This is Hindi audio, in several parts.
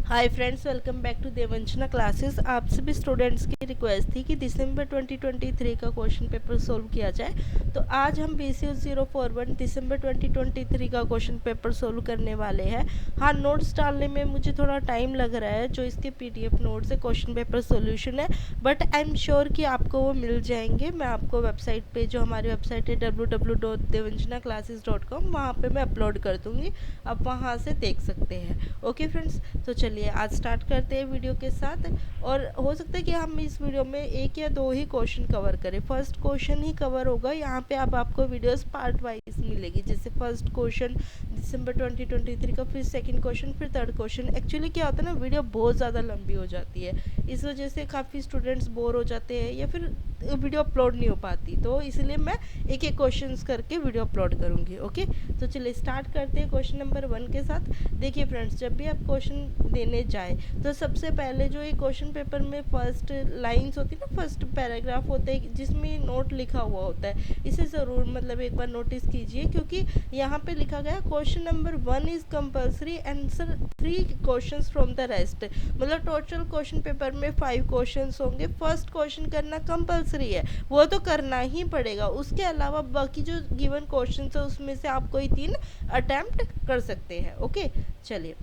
Hi friends, welcome back to Devanjana classes. आप सभी स्टूडेंट्स की रिक्वेस्ट थी कि दिसंबर 2023 का क्वेश्चन पेपर सोल्व किया जाए। तो आज हम BCU 041 दिसंबर 2023 का क्वेश्चन पेपर सोल्व करने वाले हैं। हाँ, नोट्स डालने में मुझे थोड़ा टाइम लग रहा है। जो इसके PDF नोट्स है, क्वेश्चन पेपर सोल्यूशन है, बट आई एम श्योर कि आपको वो मिल जाएंगे। मैं आपको वेबसाइट पे, जो हमारी वेबसाइट है www.devanjanaclasses.com, वहाँ पे मैं अपलोड कर दूँगी। आप वहाँ से देख सकते हैं। ओके फ्रेंड्स, तो चलिए आज स्टार्ट करते हैं वीडियो के साथ। और हो सकता है कि हम इस वीडियो में एक या दो ही क्वेश्चन कवर करें। फर्स्ट क्वेश्चन ही कवर होगा। यहाँ पे अब आपको वीडियोस पार्ट वाइज मिलेगी, जैसे फर्स्ट क्वेश्चन दिसंबर 2023 का, फिर सेकंड क्वेश्चन, फिर थर्ड क्वेश्चन। एक्चुअली क्या होता है ना, वीडियो बहुत ज़्यादा लंबी हो जाती है, इस वजह से काफ़ी स्टूडेंट्स बोर हो जाते हैं या फिर वीडियो अपलोड नहीं हो पाती। तो इसलिए मैं एक एक क्वेश्चन करके वीडियो अपलोड करूँगी। ओके, तो चलिए स्टार्ट करते हैं क्वेश्चन नंबर 1 के साथ। देखिए फ्रेंड्स, जब भी आप क्वेश्चन देने जाए तो सबसे पहले जो ये क्वेश्चन पेपर में फर्स्ट लाइंस होती है ना, फर्स्ट पैराग्राफ होता है जिसमें नोट लिखा हुआ होता है, इसे ज़रूर मतलब एक बार नोटिस कीजिए, क्योंकि यहाँ पे लिखा गया question number 1 is compulsory, answer 3 questions from the rest. मतलब टोटल क्वेश्चन पेपर में 5 क्वेश्चंस होंगे। फर्स्ट क्वेश्चन करना कंपल्सरी है, वो तो करना ही पड़ेगा। उसके अलावा बाकी जो गिवन क्वेश्चंस है उसमें से आप कोई 3 अटेम्प्ट कर सकते हैं। ओके, चलिए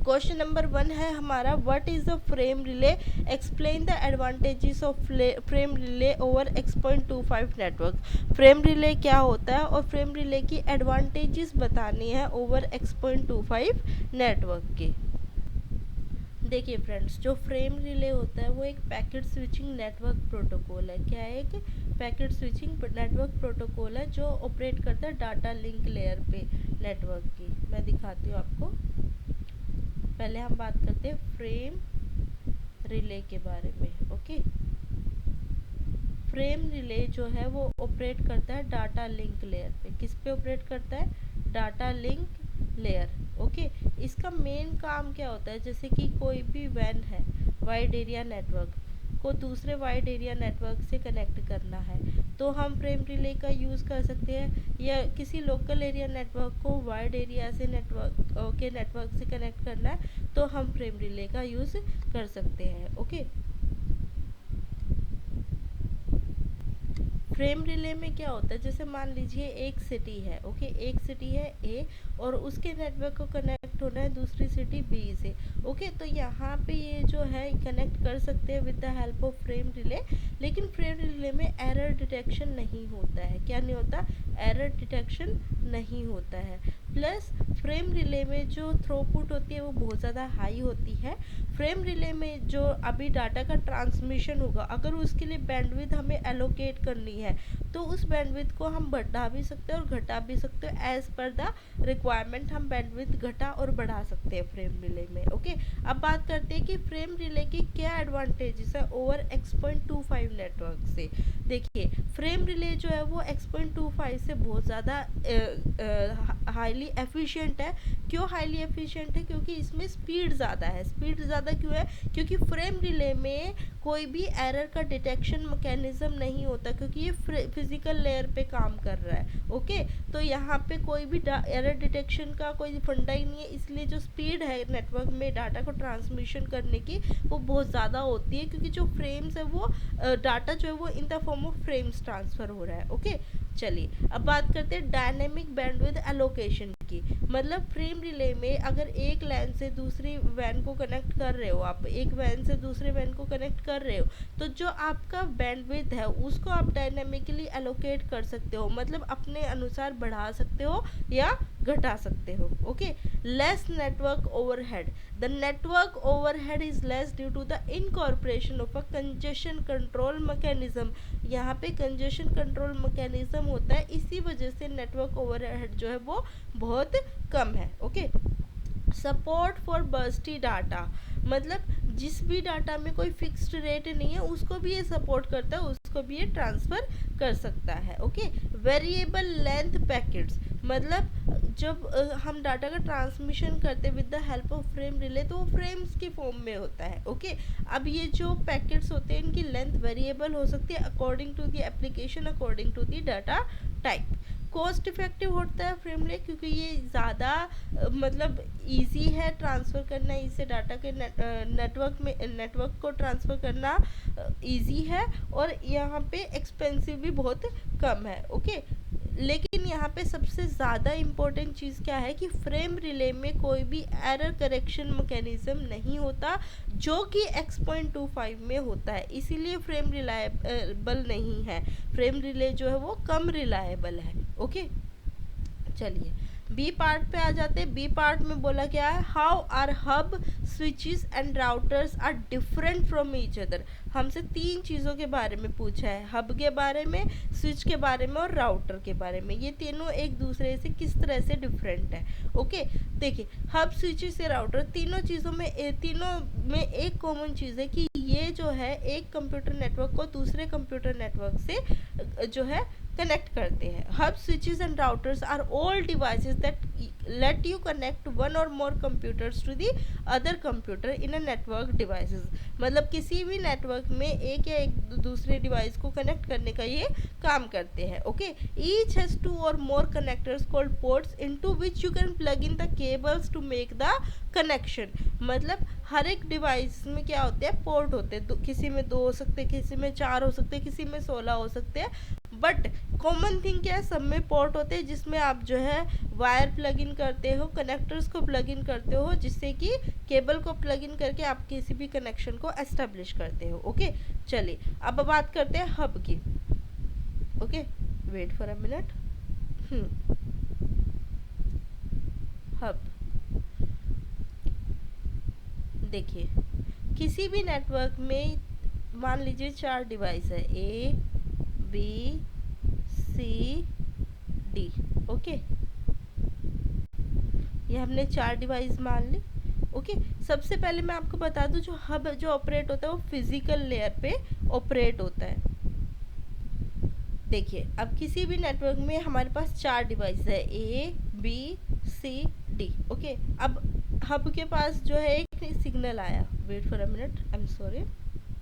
क्वेश्चन नंबर 1 है हमारा, what is the frame relay, explain the advantages of frame relay over X.25 network. Frame relay क्या होता है और फ्रेम रिले की एडवांटेजेस बतानी है ओवर X.25 नेटवर्क के। देखिए फ्रेंड्स, जो फ्रेम रिले होता है वो एक पैकेट स्विचिंग नेटवर्क प्रोटोकॉल है। क्या है? एक पैकेट स्विचिंग नेटवर्क प्रोटोकॉल है जो ऑपरेट करता है डाटा लिंक लेयर पे नेटवर्क की। मैं दिखाती हूँ आपको। पहले हम बात करते हैं फ्रेम रिले के बारे में। ओके, फ्रेम रिले जो है वो ऑपरेट करता है डाटा लिंक लेयर पे। किस पे ऑपरेट करता है? Data link layer. ओके, इसका मेन काम क्या होता है? जैसे कि कोई भी वैन है, वाइड एरिया नेटवर्क को दूसरे वाइड एरिया नेटवर्क से कनेक्ट करना है, तो हम फ्रेम रिले का यूज़ कर सकते हैं। या किसी लोकल एरिया नेटवर्क को वाइड एरिया से नेटवर्क से कनेक्ट करना है, तो हम फ्रेम रिले का यूज़ कर सकते हैं। ओके, फ्रेम रिले में क्या होता है? जैसे मान लीजिए एक सिटी है। ओके, एक सिटी है ए और उसके नेटवर्क को कनेक्ट होना है दूसरी सिटी बी से। ओके, तो यहाँ पे ये जो है कनेक्ट कर सकते हैं with the help of frame relay. लेकिन फ्रेम रिले में एरर डिटेक्शन नहीं होता है। क्या नहीं होता? एरर डिटेक्शन नहीं होता है। प्लस फ्रेम रिले में जो थ्रूपुट होती है वो बहुत ज़्यादा हाई होती है। फ्रेम रिले में जो अभी डाटा का ट्रांसमिशन होगा, अगर उसके लिए बैंडविड्थ हमें एलोकेट करनी है, तो उस बैंडविड्थ को हम बढ़ा भी सकते हैं और घटा भी सकते हैं। एज पर द रिक्वायरमेंट हम बैंडविड्थ घटा और बढ़ा सकते हैं फ्रेम रिले में। ओके, अब बात करते हैं कि फ्रेम रिले की क्या एडवांटेजेस है ओवर X.25 नेटवर्क से। देखिए, फ्रेम रिले जो है वो X.25 से बहुत ज़्यादा हाईली एफिशिएंट है। क्यों हाईली एफिशिएंट है? क्योंकि इसमें स्पीड ज़्यादा है। स्पीड ज़्यादा क्यों है? क्योंकि फ्रेम रिले में कोई भी एरर का डिटेक्शन मैकेनिज्म नहीं होता, क्योंकि ये फिजिकल लेयर पे काम कर रहा है। ओके, तो यहाँ पे कोई भी एरर डिटेक्शन का कोई फंडा ही नहीं है। इसलिए जो स्पीड है नेटवर्क में डाटा को ट्रांसमिशन करने की, वो बहुत ज़्यादा होती है, क्योंकि जो फ्रेम्स है वो डाटा जो है वो in the form of frames transfer हो रहा है। ओके, चलिए अब बात करते हैं डायनेमिक बैंडविड्थ एलोकेशन की। मतलब फ्रेम रिले में अगर एक लैन से दूसरी वैन को कनेक्ट कर रहे हो, आप एक वैन से दूसरे वैन को कनेक्ट कर रहे हो, तो जो आपका बैंडविड्थ है उसको आप डायनेमिकली एलोकेट कर सकते हो। मतलब अपने अनुसार बढ़ा सकते हो या घटा सकते हो। Okay, less network overhead, the network overhead is less due to the incorporation of a congestion control mechanism. यहाँ पे कंजेशन कंट्रोल मैकेनिज्म होता है, इसी वजह से नेटवर्क ओवरहेड जो है वो बहुत कम है। ओके, सपोर्ट फॉर बर्स्टी डाटा, मतलब जिस भी डाटा में कोई फिक्स्ड रेट नहीं है उसको भी ये सपोर्ट करता है, उसको भी ये ट्रांसफ़र कर सकता है। ओके, वेरिएबल लेंथ पैकेट्स, मतलब जब हम डाटा का ट्रांसमिशन करते हैं with the help of frame relay, तो वो फ्रेम्स की फॉर्म में होता है। ओके, अब ये जो पैकेट्स होते हैं इनकी लेंथ वेरिएबल हो सकती है according to the application, according to the data type. Cost effective होता है फ्रेम रिले क्योंकि ये ज़्यादा मतलब इजी है ट्रांसफ़र करना, इससे डाटा के नेटवर्क को ट्रांसफ़र करना इजी है, और यहाँ पे एक्सपेंसिव भी बहुत कम है। ओके, लेकिन यहाँ पे सबसे ज़्यादा इम्पोर्टेंट चीज़ क्या है कि फ्रेम रिले में कोई भी एरर करेक्शन मैकेनिज्म नहीं होता, जो कि X.25 में होता है, इसीलिए फ्रेम रिलायबल नहीं है। फ्रेम रिले जो है वो कम रिलायबल है। ओके, चलिए बी पार्ट पे आ जाते हैं। बी पार्ट में बोला क्या है, how are hub switches and routers are different from each other. हमसे 3 चीज़ों के बारे में पूछा है, हब के बारे में, स्विच के बारे में और राउटर के बारे में। ये तीनों एक दूसरे से किस तरह से डिफरेंट है। ओके, देखिए हब, स्विचेस से राउटर, तीनों में एक कॉमन चीज़ है कि ये जो है एक कंप्यूटर नेटवर्क को दूसरे कंप्यूटर नेटवर्क से जो है कनेक्ट करते हैं। Hub, switches and routers are all devices that let you connect one or more computers to the other computer in a network devices। मतलब किसी भी नेटवर्क में एक या एक दूसरे डिवाइस को कनेक्ट करने का ये काम करते हैं। Okay, each has 2 or more connectors called ports into which you can plug in the cables to make the connection। मतलब हर एक डिवाइस में क्या होते हैं, पोर्ट होते हैं, किसी में 2 हो सकते हैं, किसी में 4 हो सकते हैं, किसी में 16 हो सकते हैं, बट कॉमन थिंग क्या है, सब में पोर्ट होते हैं जिसमें आप जो है वायर प्लग इन करते हो, कनेक्टर्स को प्लग इन करते हो, जिससे कि केबल को प्लग इन करके आप किसी भी कनेक्शन को एस्टेब्लिश करते हो। ओके, चलिए अब बात करते हैं हब की। Okay, wait for a minute. Hub, देखिए किसी भी नेटवर्क में मान लीजिए 4 डिवाइस है, A B C D. Okay, ये हमने 4 डिवाइस मान ली। ओके, सबसे पहले मैं आपको बता दूं, जो हब जो ऑपरेट होता है वो फिजिकल लेयर पे ऑपरेट होता है। देखिए अब किसी भी नेटवर्क में हमारे पास 4 डिवाइस है, A B C D. Okay, अब हब के पास जो है एक सिग्नल आया, wait for a minute, I am sorry,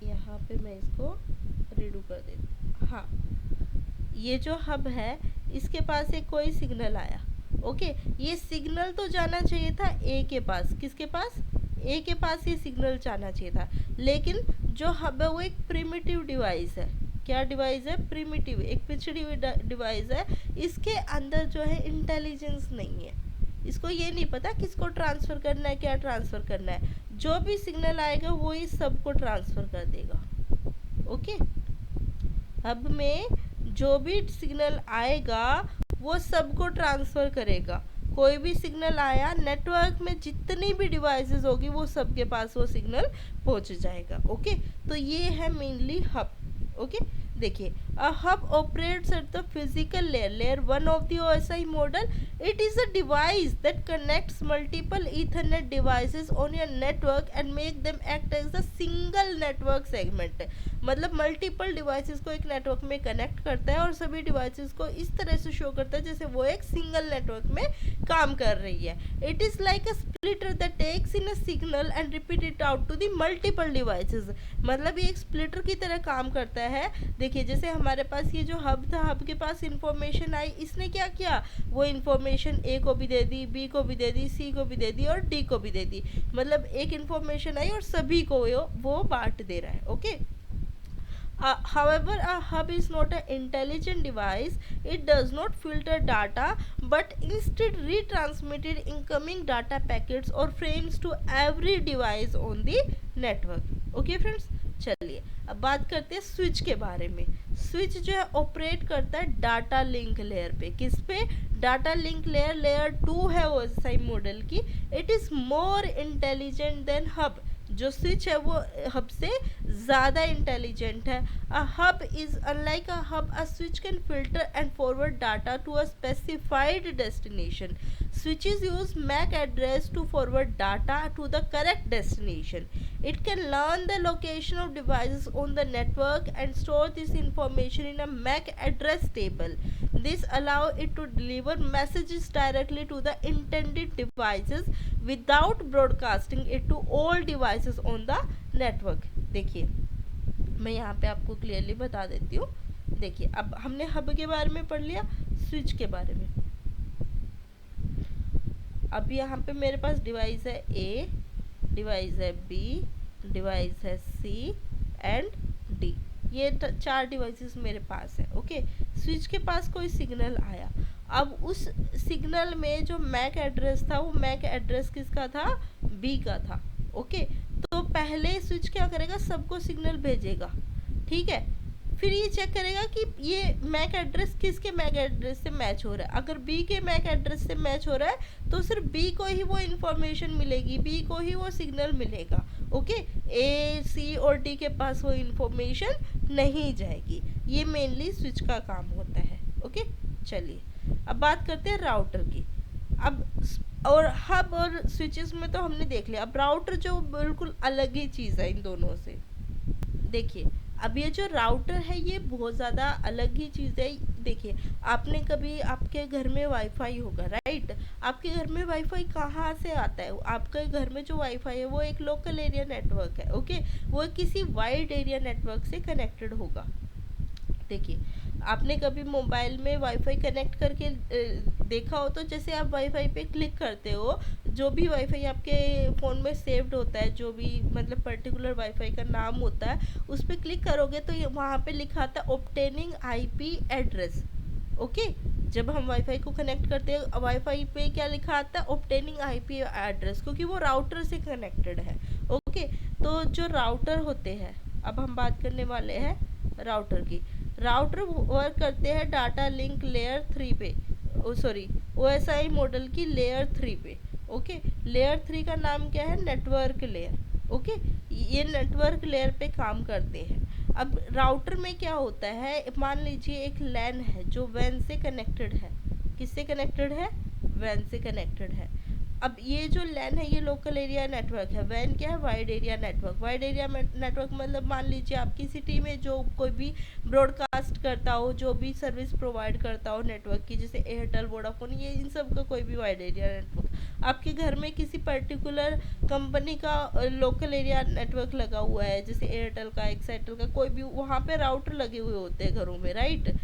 यहाँ पे मैं इसको रीडू कर देती हूँ। हाँ, ये जो हब है इसके पास एक कोई सिग्नल आया। ओके, ये सिग्नल तो जाना चाहिए था ए के पास, किसके पास, ए के पास ये सिग्नल जाना चाहिए था, लेकिन जो हब है वो एक प्रिमिटिव डिवाइस है। क्या डिवाइस है, प्रिमिटिव, एक पिछड़ी हुई डिवाइस है। इसके अंदर जो है इंटेलिजेंस नहीं है, इसको ये नहीं पता किसको ट्रांसफ़र करना है, क्या ट्रांसफ़र करना है। जो भी सिग्नल आएगा वो ही सबको ट्रांसफ़र कर देगा। ओके, हब में जो भी सिग्नल आएगा वो सबको ट्रांसफ़र करेगा। कोई भी सिग्नल आया, नेटवर्क में जितनी भी डिवाइसेस होगी वो सबके पास वो सिग्नल पहुंच जाएगा। ओके, तो ये है मेनली हब। ओके, देखिए a hub operates at the physical layer 1 of the OSI model। it is a device that connects multiple Ethernet devices on your network and make them act as a single network segment। मतलब मल्टीपल डिवाइसेस को एक नेटवर्क में कनेक्ट करता है और सभी डिवाइसेस को इस तरह से शो करता है जैसे वो एक सिंगल नेटवर्क में काम कर रही है। It is like a splitter that takes in a signal and repeat it out to the multiple devices. मतलब ये एक स्प्लिटर की तरह काम करता है। देखिए जैसे हमारे पास ये जो हब था, हब के पास इंफॉर्मेशन आई, इसने क्या किया, वो इंफॉर्मेशन ए को भी दे दी, बी को भी दे दी, सी को भी दे दी और डी को भी दे दी। मतलब एक इंफॉर्मेशन आई और सभी को वो बांट दे रहा है। Okay, however a hub is not an intelligent device। it does not filter data but instead retransmitted incoming data packets or frames to every device on the network। okay friends, चलिए अब बात करते हैं स्विच के बारे में। स्विच जो है ऑपरेट करता है डाटा लिंक लेयर पे। किस पे, डाटा लिंक लेयर, लेयर 2 है OSI मॉडल की। It is more intelligent than hub. जो स्विच है वो हब से ज़्यादा इंटेलिजेंट है। A hub is unlike a hub, a switch can filter and forward data to a specified destination. switches use MAC address to forward data to the correct destination। it can learn the location of devices on the network and store this information in a MAC address table। this allow it to deliver messages directly to the intended devices without broadcasting it to all devices on the network। देखिए मैं यहाँ पे आपको क्लियरली बता देती हूँ। देखिए अब हमने हब के बारे में पढ़ लिया, स्विच के बारे में। अब यहाँ पे मेरे पास डिवाइस है ए, डिवाइस है बी, डिवाइस है सी एंड डी। ये 4 डिवाइसेस मेरे पास है। ओके, स्विच के पास कोई सिग्नल आया, अब उस सिग्नल में जो मैक एड्रेस था वो मैक एड्रेस किसका था, बी का था। ओके, तो पहले स्विच क्या करेगा, सबको सिग्नल भेजेगा, ठीक है, फिर ये चेक करेगा कि ये मैक एड्रेस किसके मैक एड्रेस से मैच हो रहा है। अगर बी के मैक एड्रेस से मैच हो रहा है तो सिर्फ बी को ही वो इन्फॉर्मेशन मिलेगी, बी को ही वो सिग्नल मिलेगा। ओके, ए सी और डी के पास वो इन्फॉर्मेशन नहीं जाएगी। ये मेनली स्विच का काम होता है। ओके, चलिए अब बात करते हैं राउटर की। अब और हब और स्विचेस में तो हमने देख लिया, अब राउटर जो बिल्कुल अलग ही चीज़ है इन दोनों से। देखिए, अब ये जो राउटर है ये बहुत ज़्यादा अलग ही चीज़ है। देखिए, आपने कभी आपके घर में वाईफाई होगा, राइट, आपके घर में वाईफाई कहाँ से आता है, आपके घर में जो वाईफाई है वो एक लोकल एरिया नेटवर्क है। ओके, वो किसी वाइड एरिया नेटवर्क से कनेक्टेड होगा। देखिए, आपने कभी मोबाइल में वाईफाई कनेक्ट करके देखा हो, तो जैसे आप वाईफाई पे क्लिक करते हो, जो भी वाईफाई आपके फ़ोन में सेव्ड होता है, जो भी मतलब पर्टिकुलर वाईफाई का नाम होता है, उस पर क्लिक करोगे तो ये वहाँ पे लिखा आता है ऑब्टेनिंग आईपी एड्रेस। ओके, जब हम वाईफाई को कनेक्ट करते हैं, वाईफाई पे क्या लिखा आता है, ऑब्टेनिंग आईपी एड्रेस, क्योंकि वो राउटर से कनेक्टेड है। ओके, तो जो राउटर होते हैं, अब हम बात करने वाले हैं राउटर की। राउटर वर्क करते हैं डाटा लिंक लेयर 3 पे, सॉरी OSI मॉडल की लेयर 3 पे। ओके, लेयर 3 का नाम क्या है, नेटवर्क लेयर। ओके, ये नेटवर्क लेयर पे काम करते हैं। अब राउटर में क्या होता है, मान लीजिए एक लैन है जो वैन से कनेक्टेड है, किससे कनेक्टेड है, वैन से कनेक्टेड है। अब ये जो लैन है ये लोकल एरिया नेटवर्क है, वैन क्या है, wide area network. Wide area network मतलब मान लीजिए आपकी सिटी में जो कोई भी ब्रॉडकास्ट करता हो, जो भी सर्विस प्रोवाइड करता हो नेटवर्क की, जैसे एयरटेल, वोडाफोन, ये इन सब का कोई भी वाइड एरिया नेटवर्क। आपके घर में किसी पर्टिकुलर कंपनी का लोकल एरिया नेटवर्क लगा हुआ है, जैसे एयरटेल का, एक्साइटेल का, कोई भी, वहाँ पे राउटर लगे हुए होते हैं घरों में, राइट।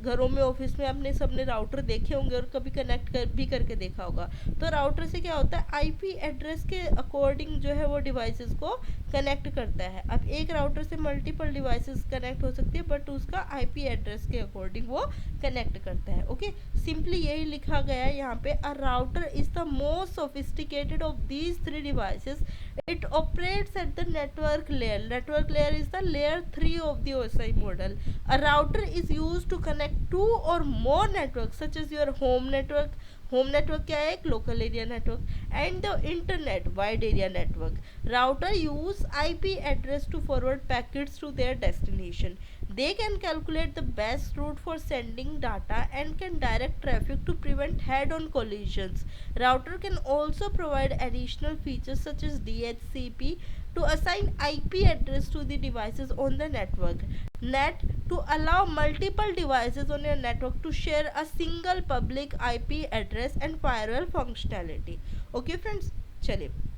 घरों में, ऑफिस में आपने सबने राउटर देखे होंगे और कभी कनेक्ट भी करके देखा होगा। तो राउटर से क्या होता है, आईपी एड्रेस के अकॉर्डिंग जो है वो डिवाइसेस को कनेक्ट करता है। अब एक राउटर से मल्टीपल डिवाइसेस कनेक्ट हो सकती है, बट उसका आईपी एड्रेस के अकॉर्डिंग वो कनेक्ट करता है। ओके, सिंपली यही लिखा गया है यहाँ पे, a router is the most sophisticated of these 3 devices, it operates at the network layer. Network layer is the layer 3 of the OSI model. A router is used to connect 2 or more networks such as your home network. Home network क्या है, एक local area network, and the internet wide area network. Router use IP address to forward packets to their destination. They can calculate the best route for sending data and can direct traffic to prevent head-on collisions. Router can also provide additional features such as DHCP to assign IP address to the devices on the network. NAT to allow multiple devices on your network to share a single public IP address and firewall functionality. Okay friends, चलिए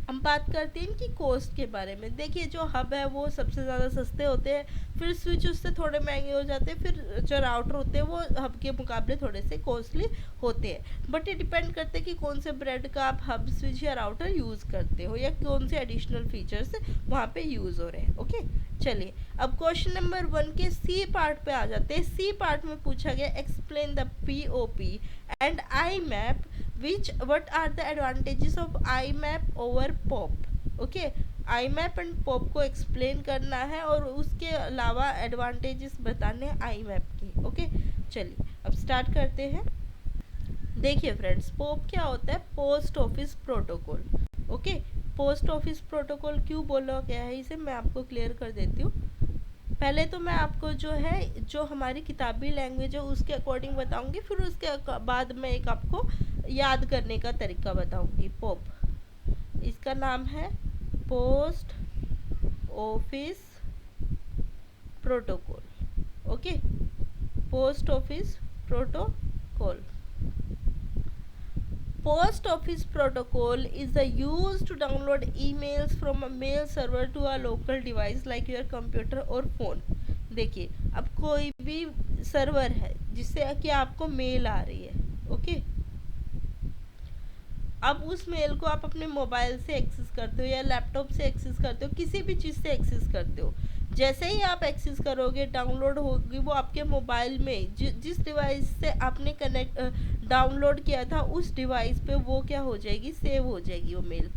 हम बात करते हैं इनकी कॉस्ट के बारे में। देखिए, जो हब है वो सबसे ज़्यादा सस्ते होते हैं, फिर स्विच उससे थोड़े महंगे हो जाते हैं, फिर जो राउटर होते हैं वो हब के मुकाबले थोड़े से कॉस्टली होते हैं। बट ये डिपेंड करते हैं कि कौन से ब्रांड का आप हब, स्विच या राउटर यूज़ करते हो, या कौन से एडिशनल फीचर्स वहाँ पे यूज़ हो रहे हैं। ओके, चलिए अब क्वेश्चन नंबर 1 के सी पार्ट पे आ जाते हैं। सी पार्ट में पूछा गया, explain the POP and IMAP, what are the advantages of IMAP over POP. Okay, IMAP and POP को एक्सप्लेन करना है और उसके अलावा एडवांटेजेस बताने हैं IMAP के। ओके, चलिए अब स्टार्ट करते हैं। देखिए फ्रेंड्स, POP क्या होता है, post office protocol. Okay, post office protocol क्यों बोला गया है इसे मैं आपको क्लियर कर देती हूँ। पहले तो मैं आपको जो है, जो हमारी किताबी लैंग्वेज है उसके अकॉर्डिंग बताऊंगी, फिर उसके बाद मैं एक आपको याद करने का तरीका बताऊंगी। पोप, इसका नाम है post office protocol. Okay, post office protocol. Post Office Protocol is the use to download emails from a mail server to a local device like your computer or phone. देखिए, अब कोई भी सर्वर है जिससे कि आपको मेल आ रही है। ओके, अब उस मेल को आप अपने मोबाइल से एक्सेस करते हो या लैपटॉप से एक्सेस करते हो, किसी भी चीज़ से एक्सेस करते हो। जैसे ही आप एक्सेस करोगे, डाउनलोड होगी वो आपके मोबाइल में, जिस डिवाइस से आपने कनेक्ट डाउनलोड किया था उस डिवाइस पे वो क्या हो जाएगी, सेव हो जाएगी वो mail,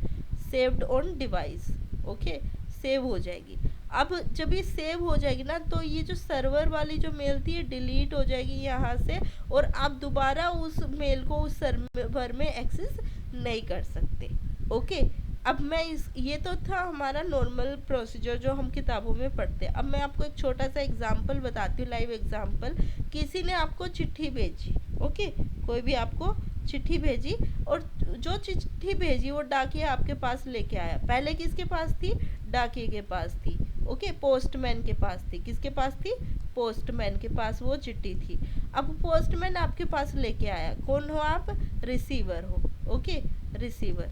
saved on device. Okay, save हो जाएगी। अब जब ये सेव हो जाएगी ना, तो ये जो सर्वर वाली जो मेल थी ये डिलीट हो जाएगी यहाँ से, और आप दोबारा उस मेल को उस सर्वर में एक्सेस नहीं कर सकते। ओके, अब मैं ये तो था हमारा नॉर्मल प्रोसीजर जो हम किताबों में पढ़ते हैं। अब मैं आपको एक छोटा सा एग्जांपल बताती हूँ, लाइव एग्जांपल। किसी ने आपको चिट्ठी भेजी, ओके, कोई भी आपको चिट्ठी भेजी, और जो चिट्ठी भेजी वो डाकिया आपके पास लेके आया। पहले किसके पास थी, डाकिए के पास थी। ओके, पोस्टमैन के पास थी। किसके पास थी, पोस्टमैन के पास वो चिट्ठी थी। अब पोस्टमैन आपके पास लेके आया, कौन हो आप, रिसीवर हो। ओके, रिसीवर,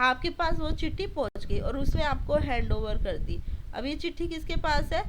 आपके पास वो चिट्ठी पहुंच गई और उसने आपको हैंड ओवर कर दी। अब ये चिट्ठी किसके पास है,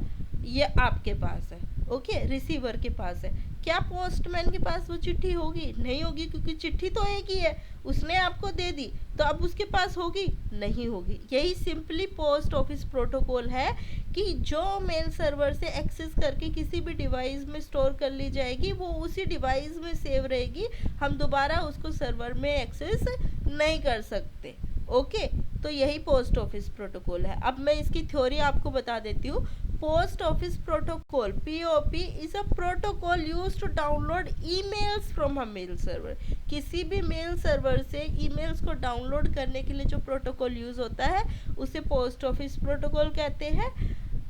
ये आपके पास है। ओके, रिसीवर के पास है। क्या पोस्टमैन के पास वो चिट्ठी होगी, नहीं होगी, क्योंकि चिट्ठी तो एक ही है, उसने आपको दे दी, तो अब उसके पास होगी, नहीं होगी। यही सिंपली पोस्ट ऑफिस प्रोटोकॉल है कि जो मेल सर्वर से एक्सेस करके किसी भी डिवाइस में स्टोर कर ली जाएगी वो उसी डिवाइस में सेव रहेगी, हम दोबारा उसको सर्वर में एक्सेस नहीं कर सकते। ओके, तो यही पोस्ट ऑफिस प्रोटोकॉल है। अब मैं इसकी थ्योरी आपको बता देती हूँ। Post office protocol, POP, is a protocol use to download emails from a mail server. किसी भी मेल सर्वर से ईमेल्स को डाउनलोड करने के लिए जो प्रोटोकॉल यूज होता है उसे पोस्ट ऑफिस प्रोटोकॉल कहते हैं।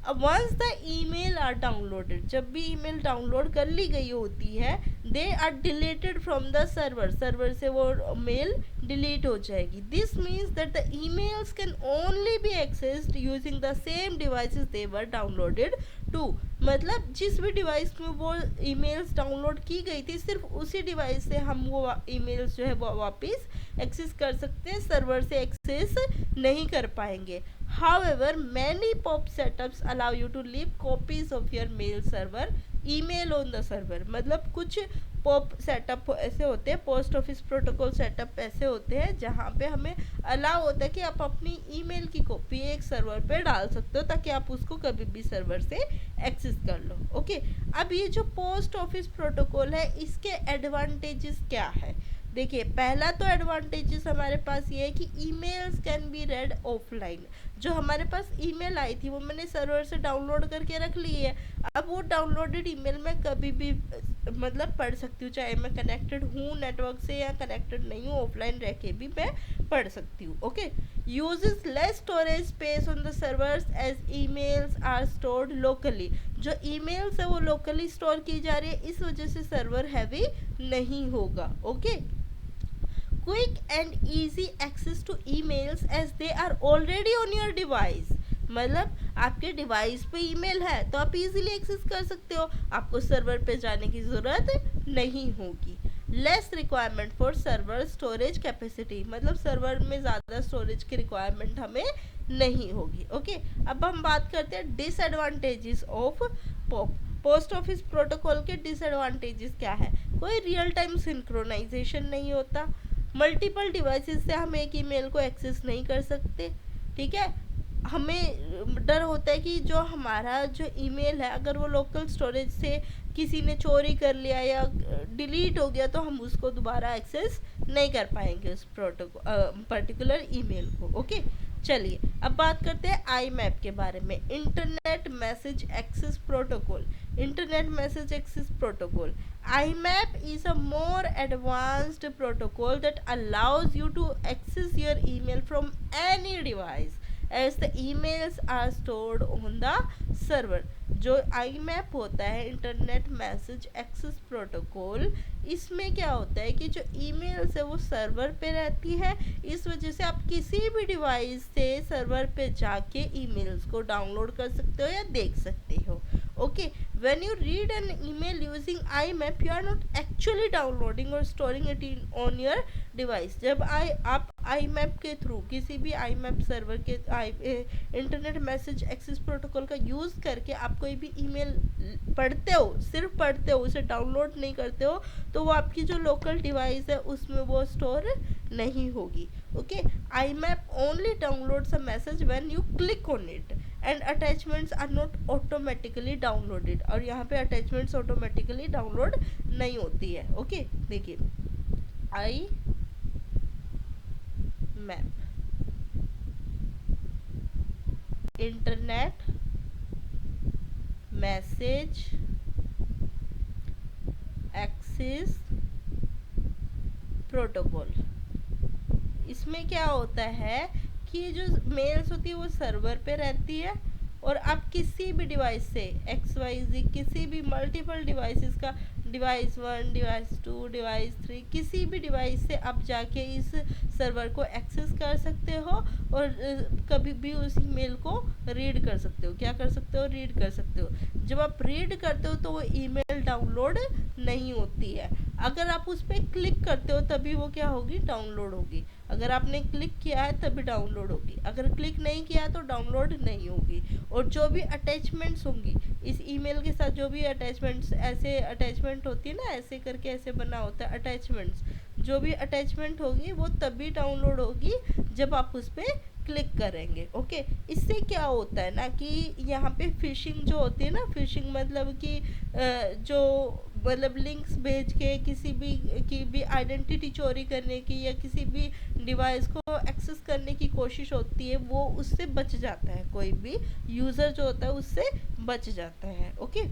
Once the email are downloaded, जब भी ईमेल डाउनलोड कर ली गई होती है, they are deleted from the server, server से वो मेल डिलीट हो जाएगी। This means that the emails can only be accessed using the same devices they were downloaded to. मतलब जिस भी डिवाइस में वो ईमेल्स डाउनलोड की गई थी, सिर्फ उसी डिवाइस से हम वो ईमेल्स जो है वो वापस एक्सेस कर सकते हैं, सर्वर से एक्सेस नहीं कर पाएंगे। However, many POP setups allow you to leave copies of your mail server email on the server। मतलब कुछ पॉप सेटअप ऐसे होते हैं, पोस्ट ऑफिस प्रोटोकॉल सेटअप ऐसे होते हैं जहाँ पे हमें अलाउ होता है कि आप अपनी ईमेल की कॉपी एक सर्वर पे डाल सकते हो ताकि आप उसको कभी भी सर्वर से एक्सेस कर लो। ओके, अब ये जो पोस्ट ऑफिस प्रोटोकॉल है इसके एडवांटेजेस क्या है। देखिए, पहला तो एडवांटेजेस हमारे पास ये है कि emails can be red offline. जो हमारे पास ईमेल आई थी वो मैंने सर्वर से डाउनलोड करके रख ली है, अब वो डाउनलोडेड ईमेल मैं कभी भी मतलब पढ़ सकती हूँ, चाहे मैं कनेक्टेड हूँ नेटवर्क से या कनेक्टेड नहीं हूँ, ऑफलाइन रह के भी मैं पढ़ सकती हूँ। Okay, uses less storage space on the servers as emails are stored locally. जो ईमेल्स है वो लोकली स्टोर की जा रही है, इस वजह से सर्वर हैवी नहीं होगा। Okay, quick and easy access to emails as they are already on your device। मतलब आपके डिवाइस पे ईमेल है तो आप इजीली एक्सेस कर सकते हो, आपको सर्वर पे जाने की ज़रूरत नहीं होगी। Less requirement for server storage capacity, मतलब सर्वर में ज़्यादा स्टोरेज की रिक्वायरमेंट हमें नहीं होगी। ओके, अब हम बात करते हैं disadvantages of pop. Post office protocol के डिसएडवांटेजेस क्या है। कोई रियल टाइम सिंक्रोनाइजेशन नहीं होता, मल्टीपल डिवाइसेस से हम एक ईमेल को एक्सेस नहीं कर सकते। ठीक है, हमें डर होता है कि जो हमारा जो ईमेल है अगर वो लोकल स्टोरेज से किसी ने चोरी कर लिया या डिलीट हो गया तो हम उसको दोबारा एक्सेस नहीं कर पाएंगे उस पर्टिकुलर ईमेल को। ओके, चलिए अब बात करते हैं IMAP के बारे में, internet message access protocol. Internet message access protocol, IMAP is a more advanced protocol that allows you to access your email from any device as the emails are stored on the server। जो IMAP होता है, इंटरनेट मैसेज एक्सेस प्रोटोकॉल, इसमें क्या होता है कि जो ईमेल्स है वो सर्वर पे रहती है, इस वजह से आप किसी भी डिवाइस से सर्वर पे जाके ईमेल्स को डाउनलोड कर सकते हो या देख सकते हो। Okay, when you read an email using IMAP you are not actually downloading or storing it on your device। जब आप आई मैप के थ्रू, किसी भी आई मैप सर्वर के इंटरनेट मैसेज एक्सेस प्रोटोकॉल का यूज़ करके आप कोई भी ईमेल पढ़ते हो, सिर्फ पढ़ते हो, उसे डाउनलोड नहीं करते हो, तो वो आपकी जो लोकल डिवाइस है उसमें वो स्टोर नहीं होगी। Okay, IMAP only downloads a message when you click on it and attachments are not automatically downloaded. और यहाँ पे अटैचमेंट्स ऑटोमेटिकली डाउनलोड नहीं होती है। ओके, देखिए IMAP internet message access protocol. इसमें क्या होता है कि जो मेल्स होती है वो सर्वर पे रहती है, और आप किसी भी डिवाइस से XYZ किसी भी मल्टीपल डिवाइसेस का, डिवाइस 1, डिवाइस 2, डिवाइस 3, किसी भी डिवाइस से आप जाके इस सर्वर को एक्सेस कर सकते हो और कभी भी उस ईमेल को रीड कर सकते हो। क्या कर सकते हो? रीड कर सकते हो। जब आप रीड करते हो तो वो ईमेल डाउनलोड नहीं होती है। अगर आप उस पर क्लिक करते हो तभी वो क्या होगी? डाउनलोड होगी। अगर आपने क्लिक किया है तभी डाउनलोड होगी, अगर क्लिक नहीं किया तो डाउनलोड नहीं होगी। और जो भी अटैचमेंट्स होंगी इस ईमेल के साथ, जो भी अटैचमेंट्स, ऐसे अटैचमेंट होती है ना, ऐसे करके ऐसे बना होता है अटैचमेंट्स, जो भी अटैचमेंट होगी वो तभी डाउनलोड होगी जब आप उस पर क्लिक करेंगे। ओके, इससे क्या होता है ना कि यहाँ पे फिशिंग जो होती है ना, फिशिंग मतलब कि जो मतलब लिंक्स भेज के किसी भी की भी आइडेंटिटी चोरी करने की या किसी भी डिवाइस को एक्सेस करने की कोशिश होती है, वो उससे बच जाता है। कोई भी यूज़र जो होता है उससे बच जाता है। ओके,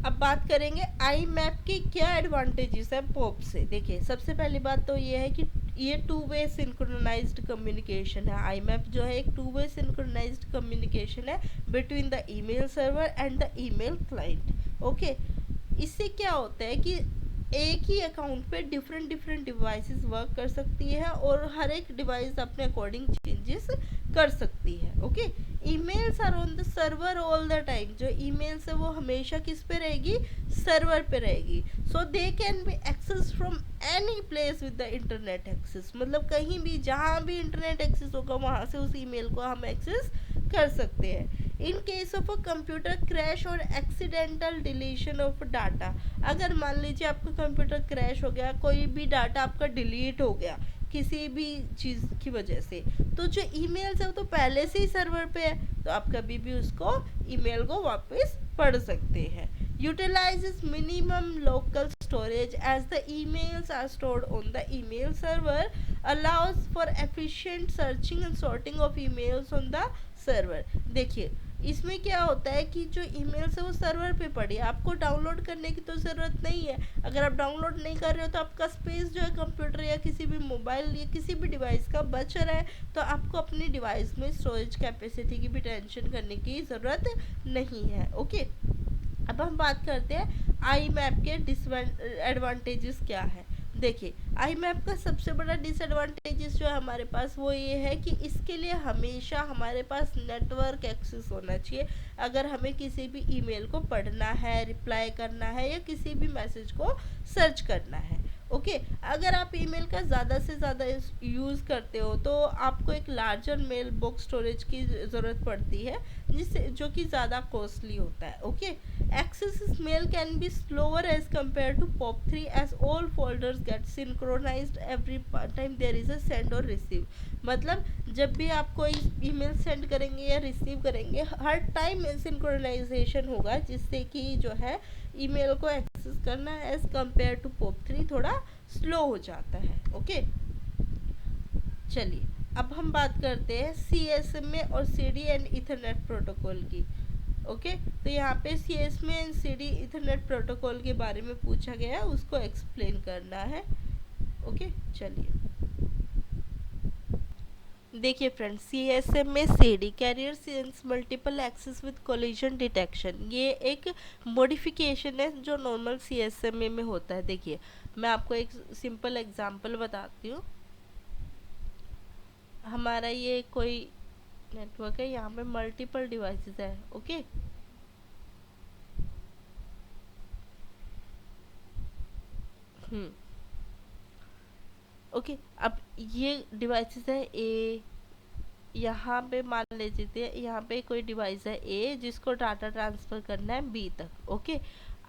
अब बात करेंगे आई मैप की क्या एडवांटेजेस है पोप से। देखिए, सबसे पहली बात तो ये है कि ये टू वे सिंक्रोनाइज्ड कम्युनिकेशन है। आई मैप जो है एक टू वे सिंक्रोनाइज्ड कम्युनिकेशन है between the email server and the email client. Okay, इससे क्या होता है कि एक ही अकाउंट पे डिफरेंट डिफरेंट डिवाइसेस वर्क कर सकती है और हर एक डिवाइस अपने अकॉर्डिंग चेंजेस कर सकती है। Okay, emails are on the server all the time. जो ईमेल्स है वो हमेशा किस पे रहेगी? सर्वर पे रहेगी। So they can be access from any place with the internet access. मतलब कहीं भी, जहाँ भी इंटरनेट एक्सेस होगा वहाँ से उस ईमेल को हम एक्सेस कर सकते हैं। In case of a computer crash और एक्सीडेंटल डिलीशन ऑफ डाटा, अगर मान लीजिए आपका कंप्यूटर क्रैश हो गया, कोई भी डाटा आपका डिलीट हो गया किसी भी चीज़ की वजह से, तो जो ईमेल्स है वो तो पहले से ही सर्वर पे है, तो आप कभी भी उसको ईमेल को वापस पढ़ सकते हैं। Utilizes minimum local storage as the emails are stored on the email server, allows for efficient searching and sorting of emails on the server। देखिए, इसमें क्या होता है कि जो ईमेल्स है वो सर्वर पे पड़ी है, आपको डाउनलोड करने की तो ज़रूरत नहीं है। अगर आप डाउनलोड नहीं कर रहे हो तो आपका स्पेस जो है कंप्यूटर या किसी भी मोबाइल या किसी भी डिवाइस का बच रहा है, तो आपको अपनी डिवाइस में स्टोरेज कैपेसिटी की भी टेंशन करने की ज़रूरत नहीं है। ओके, अब हम बात करते हैं आई मैप के डिसएडवांटेजेस क्या है। देखिए, आई मैप का सबसे बड़ा डिसएडवांटेजेस जो है हमारे पास वो ये है कि इसके लिए हमेशा हमारे पास नेटवर्क एक्सेस होना चाहिए। अगर हमें किसी भी ईमेल को पढ़ना है, रिप्लाई करना है या किसी भी मैसेज को सर्च करना है। ओके, अगर आप ईमेल का ज़्यादा से ज़्यादा यूज़ करते हो तो आपको एक लार्जर मेल बॉक्स स्टोरेज की ज़रूरत पड़ती है, जिससे जो कि ज़्यादा कॉस्टली होता है। Okay, access mail can be slower as compare to POP3 as all folders get synchronised every time there is a send or receive. मतलब जब भी आप कोई ईमेल सेंड करेंगे या रिसीव करेंगे, हर टाइम सिंक्रोनाइजेशन होगा, जिससे कि जो है ईमेल को एक्सेस करना एज कम्पेयर टू POP3 थोड़ा स्लो हो जाता है। ओके, चलिए अब हम बात करते हैं CSMA और CD एंड इथरनेट प्रोटोकॉल की। ओके, तो यहाँ पे CSMA and CD Ethernet protocol के बारे में पूछा गया है, उसको एक्सप्लेन करना है। ओके, चलिए देखिए friends, CSMA CD carrier sense multiple access with collision detection, ये एक मॉडिफिकेशन है जो नॉर्मल CSMA में होता है। देखिए, मैं आपको एक सिंपल एग्जांपल बताती हूँ। हमारा ये कोई नेटवर्क है, यहाँ पे मल्टीपल डिवाइसेस है। ओके, हम्म ओके, अब ये डिवाइसेस है ए, यहाँ पे मान लीजिए यहाँ पे कोई डिवाइस है ए जिसको डाटा ट्रांसफर करना है बी तक। ओके,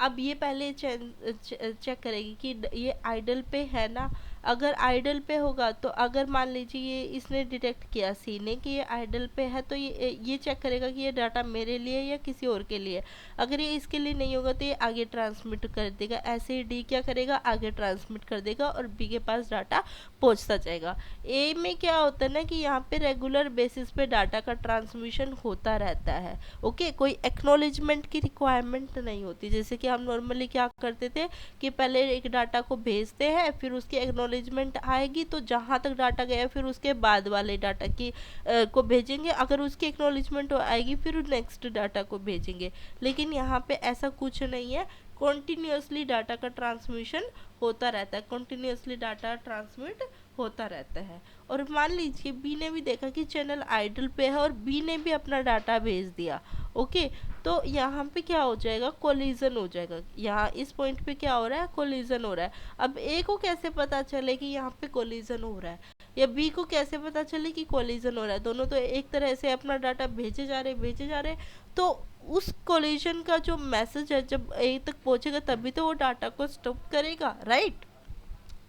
अब ये पहले चेक करेगी कि ये आइडल पे है ना। अगर आइडल पे होगा तो अगर मान लीजिए ये इसने डिटेक्ट किया सी ने कि ये आइडल पे है, तो ये चेक करेगा कि ये डाटा मेरे लिए या किसी और के लिए। अगर ये इसके लिए नहीं होगा तो ये आगे ट्रांसमिट कर देगा। ऐसे ही डी क्या करेगा, आगे ट्रांसमिट कर देगा और बी के पास डाटा पहुंचता जाएगा। ए में क्या होता है ना कि यहाँ पे रेगुलर बेसिस पे डाटा का ट्रांसमिशन होता रहता है। ओके, कोई एक्नॉलेजमेंट की रिक्वायरमेंट नहीं होती। जैसे कि हम नॉर्मली क्या करते थे कि पहले एक डाटा को भेजते हैं, फिर उसकी एक्नॉलेजमेंट आएगी तो जहाँ तक डाटा गया फिर उसके बाद वाले डाटा की को भेजेंगे। अगर उसकी एक्नॉलेजमेंट आएगी फिर नेक्स्ट डाटा को भेजेंगे। लेकिन यहाँ पे ऐसा कुछ नहीं है, कॉन्टिन्यूसली डाटा का ट्रांसमिशन होता रहता है, कॉन्टिन्यूसली डाटा ट्रांसमिट होता रहता है। और मान लीजिए बी ने भी देखा कि चैनल आइडल पे है और बी ने भी अपना डाटा भेज दिया। ओके, तो यहाँ पे क्या हो जाएगा, कोलिजन हो जाएगा। यहाँ इस पॉइंट पे क्या हो रहा है, कोलिजन हो रहा है। अब ए को कैसे पता चले कि यहाँ पे कोलिजन हो रहा है, या बी को कैसे पता चले कि कोलिजन हो रहा है? दोनों तो एक तरह से अपना डाटा भेजे जा रहे। तो उस कोलिजन का जो मैसेज है जब ए तक पहुंचेगा तभी तो वो डाटा को स्टॉप करेगा, राइट।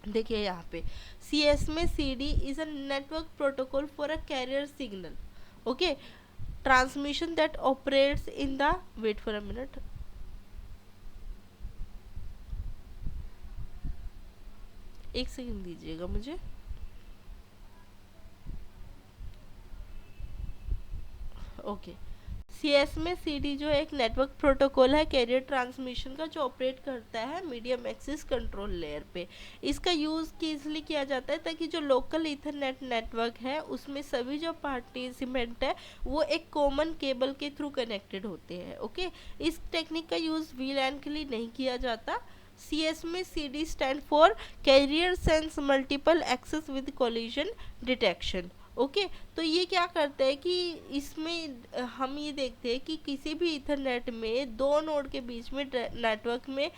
देखिए यहाँ पे सी एस में C D is a network protocol for a carrier signal. Okay, transmission that operates in the, wait for a minute, एक सेकंड दीजिएगा मुझे। ओके, सीएस में सीडी जो है एक नेटवर्क प्रोटोकॉल है कैरियर ट्रांसमिशन का, जो ऑपरेट करता है मीडियम एक्सेस कंट्रोल लेयर पे। इसका यूज़ इसलिए किया जाता है ताकि जो लोकल ईथरनेट नेटवर्क है उसमें सभी जो पार्टिसिपेंट है वो एक कॉमन केबल के थ्रू कनेक्टेड होते हैं। ओके, इस टेक्निक का यूज़ वीलैन के लिए नहीं किया जाता। सी एस में C D stand for carrier sense multiple access with collision detection. Okay, तो ये क्या करता है कि इसमें हम ये देखते हैं कि किसी भी इथरनेट में दो नोड के बीच में नेटवर्क में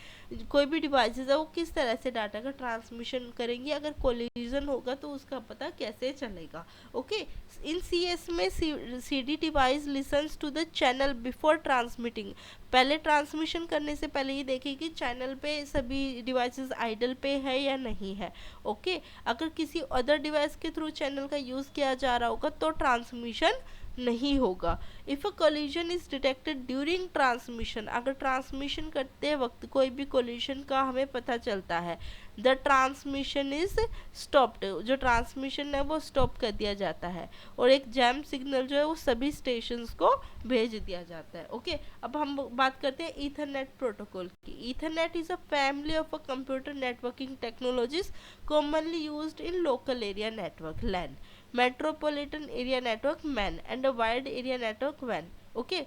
कोई भी डिवाइसेस है वो किस तरह से डाटा का ट्रांसमिशन करेंगी। अगर कोलिजन होगा तो उसका पता कैसे चलेगा। ओके, इन सी एस में C D device listens to the channel before transmitting. पहले ट्रांसमिशन करने से पहले ये देखें कि चैनल पे सभी डिवाइसेस आइडल पे है या नहीं है। ओके, अगर किसी अदर डिवाइस के थ्रू चैनल का यूज़ किया जा रहा होगा तो ट्रांसमिशन नहीं होगा। If a collision is detected during transmission, अगर ट्रांसमिशन करते वक्त कोई भी कोलिजन का हमें पता चलता है, द ट्रांसमिशन इज स्टॉप्ड, जो ट्रांसमिशन है वो स्टॉप कर दिया जाता है और एक जैम सिग्नल जो है वो सभी स्टेशंस को भेज दिया जाता है। ओके, अब हम बात करते हैं ईथरनेट प्रोटोकॉल की। Ethernet is a family of a computer networking technologies commonly used in local area network LAN, metropolitan area network MAN and a wide area network वैन। ओके,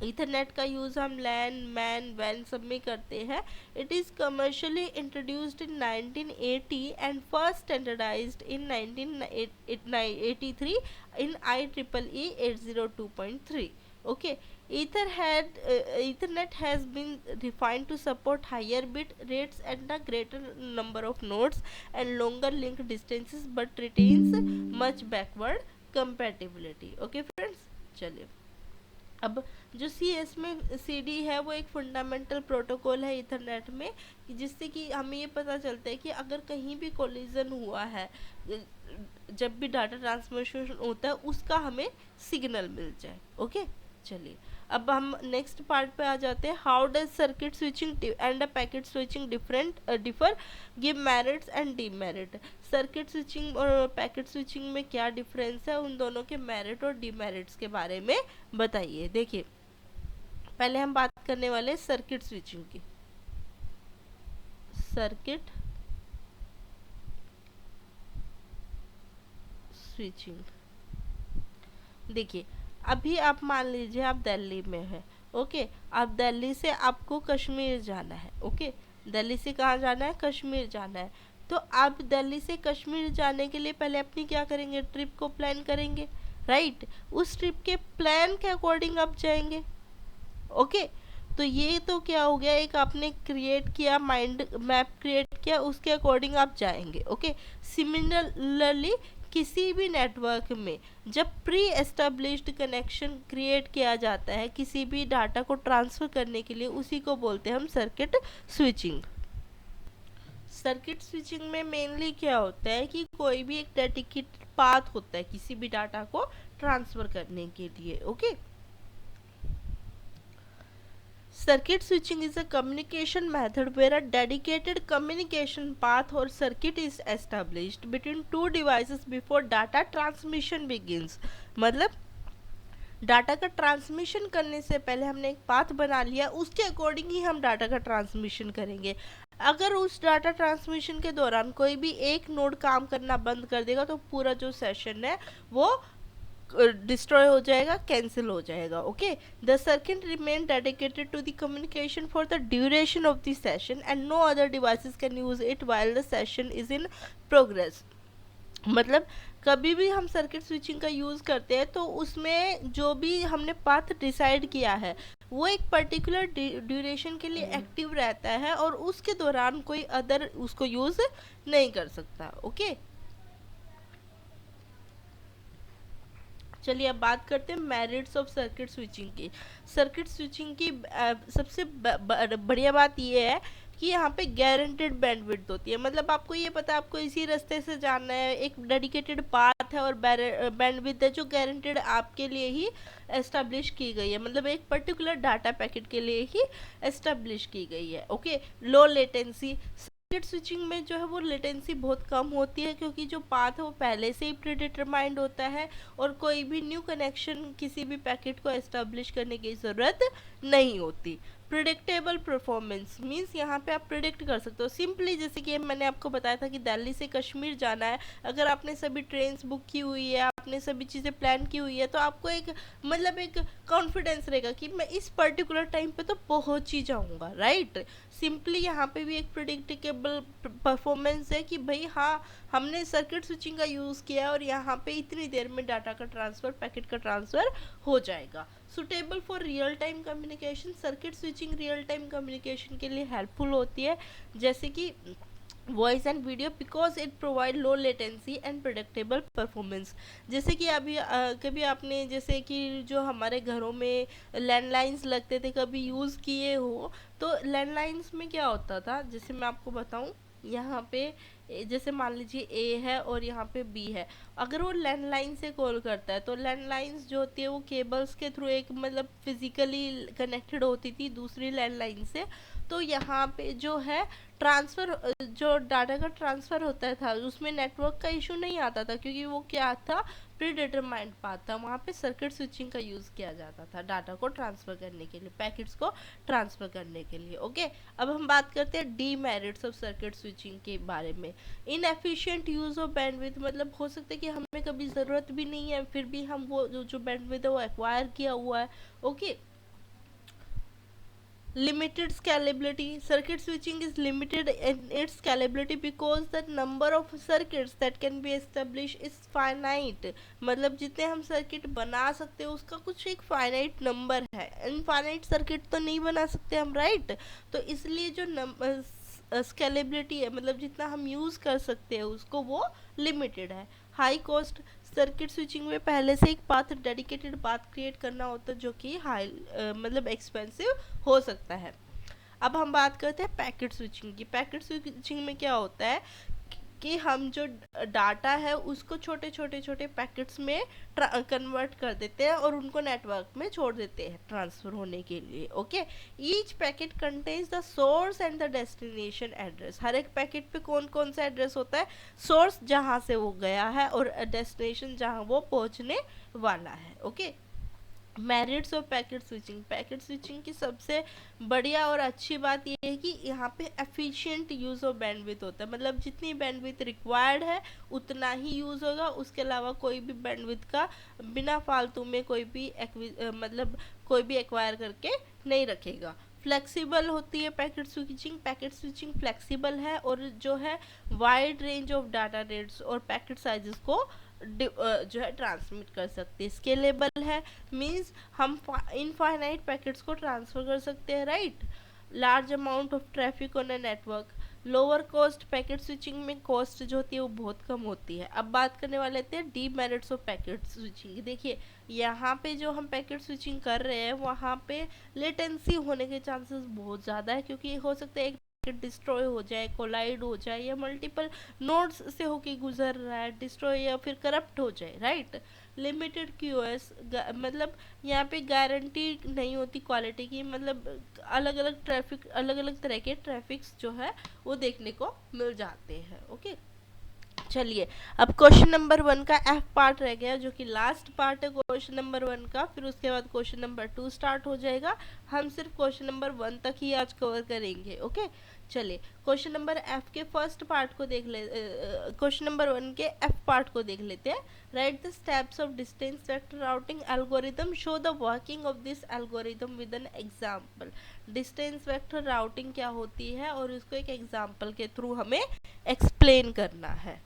ईथरनेट का यूज़ हम लैन मैन वैन सब में करते हैं। It is commercially introduced in 1980 and first standardised in 1983 in IEEE 802.3। Okay, Ethernet has been refined to support higher bit rates and a greater number of nodes and longer link distances but retains much backward compatibility। Okay friends, चलिए अब जो सी एस में सी डी है वो एक फंडामेंटल प्रोटोकॉल है इथरनेट में, जिससे कि हमें ये पता चलता है कि अगर कहीं भी कोलिजन हुआ है, जब भी डाटा ट्रांसमिशन होता है उसका हमें सिग्नल मिल जाए। ओके, चलिए अब हम नेक्स्ट पार्ट पे आ जाते हैं। How does circuit switching and a packet switching differ, give merits and demerit. Circuit switching और पैकेट स्विचिंग में क्या डिफरेंस है, उन दोनों के मेरिट और डीमेरिट्स के बारे में बताइए। देखिए पहले हम बात करने वाले हैं सर्किट स्विचिंग की। सर्किट स्विचिंग, देखिए अभी आप मान लीजिए आप दिल्ली में है। ओके, आप दिल्ली से आपको कश्मीर जाना है। ओके, दिल्ली से कहाँ जाना है, कश्मीर जाना है। तो आप दिल्ली से कश्मीर जाने के लिए पहले अपनी क्या करेंगे, ट्रिप को प्लान करेंगे, राइट। उस ट्रिप के प्लान के अकॉर्डिंग आप जाएंगे। ओके, तो ये तो क्या हो गया, एक आपने क्रिएट किया, माइंड मैप क्रिएट किया, उसके अकॉर्डिंग आप जाएंगे। ओके, सिमिलरली किसी भी नेटवर्क में जब प्री एस्टेब्लिश्ड कनेक्शन क्रिएट किया जाता है किसी भी डाटा को ट्रांसफ़र करने के लिए, उसी को बोलते हैं हम सर्किट स्विचिंग। सर्किट स्विचिंग में मेनली क्या होता है कि कोई भी एक डेडिकेटेड पाथ होता है किसी भी डाटा को ट्रांसफ़र करने के लिए। Okay, circuit switching is a communication method where a dedicated communication path or circuit is established between two devices before data transmission begins। मतलब डाटा का ट्रांसमिशन करने से पहले हमने एक पाथ बना लिया, उसके अकॉर्डिंग ही हम डाटा का ट्रांसमिशन करेंगे। अगर उस डाटा ट्रांसमिशन के दौरान कोई भी एक नोड काम करना बंद कर देगा तो पूरा जो सेशन है वो डिस्ट्रॉय हो जाएगा, कैंसिल हो जाएगा। Okay, the circuit remain dedicated to the communication for the duration of the session and no other devices can use it while the session is in progress. मतलब कभी भी हम सर्किट स्विचिंग का यूज़ करते हैं तो उसमें जो भी हमने पाथ डिसाइड किया है वो एक पर्टिकुलर ड्यूरेशन के लिए एक्टिव रहता है और उसके दौरान कोई अदर उसको यूज़ नहीं कर सकता। ओके, चलिए अब बात करते हैं मेरिट्स ऑफ सर्किट स्विचिंग की। सर्किट स्विचिंग की सबसे बढ़िया बात ये है कि यहाँ पे गारंटेड बैंडविड्थ होती है। मतलब आपको ये पता है आपको इसी रास्ते से जाना है, एक डेडिकेटेड पाथ है और बैंडविड्थ है जो गारंटेड आपके लिए ही एस्टेब्लिश की गई है, मतलब एक पर्टिकुलर डाटा पैकेट के लिए ही एस्टेब्लिश की गई है। Okay, low latency. Circuit switching में जो है वो लेटेंसी बहुत कम होती है क्योंकि जो पाथ है वो पहले से ही प्रीडिटरमाइंड होता है और कोई भी न्यू कनेक्शन किसी भी पैकेट को एस्टेब्लिश करने की ज़रूरत नहीं होती। प्रिडिक्टेबल परफॉर्मेंस मीन्स यहाँ पे आप प्रिडिक्ट कर सकते हो सिंपली, जैसे कि मैंने आपको बताया था कि दिल्ली से कश्मीर जाना है, अगर आपने सभी ट्रेन्स बुक की हुई है, आपने सभी चीज़ें प्लान की हुई है, तो आपको एक मतलब एक कॉन्फिडेंस रहेगा कि मैं इस पर्टिकुलर टाइम पे तो पहुँच ही जाऊँगा, राइट। सिंपली यहाँ पे भी एक प्रिडिक्टेबल परफॉर्मेंस है कि भाई हाँ हमने सर्किट स्विचिंग का यूज़ किया और यहाँ पे इतनी देर में डाटा का ट्रांसफ़र, पैकेट का ट्रांसफ़र हो जाएगा। Suitable for real time communication. Circuit switching real time communication के लिए हेल्पफुल होती है, जैसे कि voice and video, because it provide low latency and predictable performance. जैसे कि अभी कभी आपने जैसे कि जो हमारे घरों में लैंडलाइंस लगते थे कभी यूज़ किए हो, तो लैंडलाइंस में क्या होता था, जैसे मैं आपको बताऊं, यहाँ पे जैसे मान लीजिए ए है और यहाँ पे बी है, अगर वो लैंडलाइन से कॉल करता है तो लैंडलाइंस जो होती है वो केबल्स के थ्रू एक मतलब फिजिकली कनेक्टेड होती थी दूसरी लैंडलाइन से। तो यहाँ पे जो है ट्रांसफ़र, जो डाटा का ट्रांसफ़र होता था उसमें नेटवर्क का इशू नहीं आता था क्योंकि वो क्या था, प्री डिटरमाइंड पाथ था। वहाँ पे सर्किट स्विचिंग का यूज़ किया जाता था डाटा को ट्रांसफ़र करने के लिए, पैकेट्स को ट्रांसफ़र करने के लिए। ओके, अब हम बात करते हैं डीमेरिट्स ऑफ सर्किट स्विचिंग के बारे में। इनएफिशिएंट यूज़ ऑफ बैंडविड्थ, मतलब हो सकता है कि हमें कभी ज़रूरत भी नहीं है फिर भी हम वो जो बैंडविड्थ है वो एक्वायर किया हुआ है। Okay, limited scalability. Circuit switching is limited in its scalability because the number of circuits that can be established is finite। मतलब जितने हम सर्किट बना सकते हैं उसका कुछ एक फाइनाइट नंबर है, इनफाइनाइट सर्किट तो नहीं बना सकते हम, राइट। तो इसलिए जो स्केलेबिलिटी है, मतलब जितना हम यूज़ कर सकते हैं उसको, वो लिमिटेड है। High cost. सर्किट स्विचिंग में पहले से एक पाथ, डेडिकेटेड पाथ क्रिएट करना होता है जो कि हाई मतलब एक्सपेंसिव हो सकता है। अब हम बात करते हैं पैकेट स्विचिंग की। पैकेट स्विचिंग में क्या होता है कि हम जो डाटा है उसको छोटे छोटे छोटे पैकेट्स में कन्वर्ट कर देते हैं और उनको नेटवर्क में छोड़ देते हैं ट्रांसफ़र होने के लिए। Okay, each packet contains the source and the destination address. हर एक पैकेट पे कौन कौन सा एड्रेस होता है, सोर्स जहाँ से वो गया है और डेस्टिनेशन जहाँ वो पहुँचने वाला है। Okay, merits of packet switching. Packet switching की सबसे बढ़िया और अच्छी बात यह है कि यहाँ पे एफिशिएंट यूज़ ऑफ बैंडविड्थ होता है, मतलब जितनी बैंडविड्थ रिक्वायर्ड है उतना ही यूज़ होगा, उसके अलावा कोई भी बैंडविड्थ का बिना फालतू में कोई भी मतलब कोई भी एक्वायर करके नहीं रखेगा। फ्लेक्सिबल होती है packet switching. Packet switching flexible है और जो है wide range of data rates और पैकेट साइजेस को जो है ट्रांसमिट कर सकते हैं। स्केलेबल है मीन्स हम इनफाइनाइट पैकेट्स को ट्रांसफर कर सकते हैं, right. Large amount of traffic on a network. Lower cost, packet switching में कॉस्ट जो होती है वो बहुत कम होती है। अब बात करने वाले थे डीमेरिट्स ऑफ पैकेट स्विचिंग। देखिए यहाँ पे जो हम पैकेट स्विचिंग कर रहे हैं वहाँ पे लेटेंसी होने के चांसेस बहुत ज़्यादा है, क्योंकि हो सकता है एक पैकेट डिस्ट्रॉय हो जाए, कोलाइड हो जाए, या मल्टीपल नोड्स से होके गुजर रहा है, डिस्ट्रॉय या फिर करप्ट हो जाए, राइट। लिमिटेड क्यूएस, मतलब यहाँ पे गारंटी नहीं होती क्वालिटी की, मतलब अलग अलग ट्रैफिक, अलग अलग तरह के ट्रैफिक्स जो है वो देखने को मिल जाते हैं। ओके, चलिए अब क्वेश्चन नंबर 1 का एफ पार्ट रह गया, जो कि लास्ट पार्ट है क्वेश्चन नंबर 1 का। फिर उसके बाद क्वेश्चन नंबर 2 स्टार्ट हो जाएगा। हम सिर्फ क्वेश्चन नंबर 1 तक ही आज कवर करेंगे। ओके, चलिए क्वेश्चन नंबर एफ के फर्स्ट पार्ट को देख ले, क्वेश्चन नंबर 1 के एफ पार्ट को देख लेते हैं। Right the steps of distance vector routing algorithm, show the working of this algorithm with an example. Distance vector routing क्या होती है और उसको एक एग्जांपल के थ्रू हमें एक्सप्लेन करना है।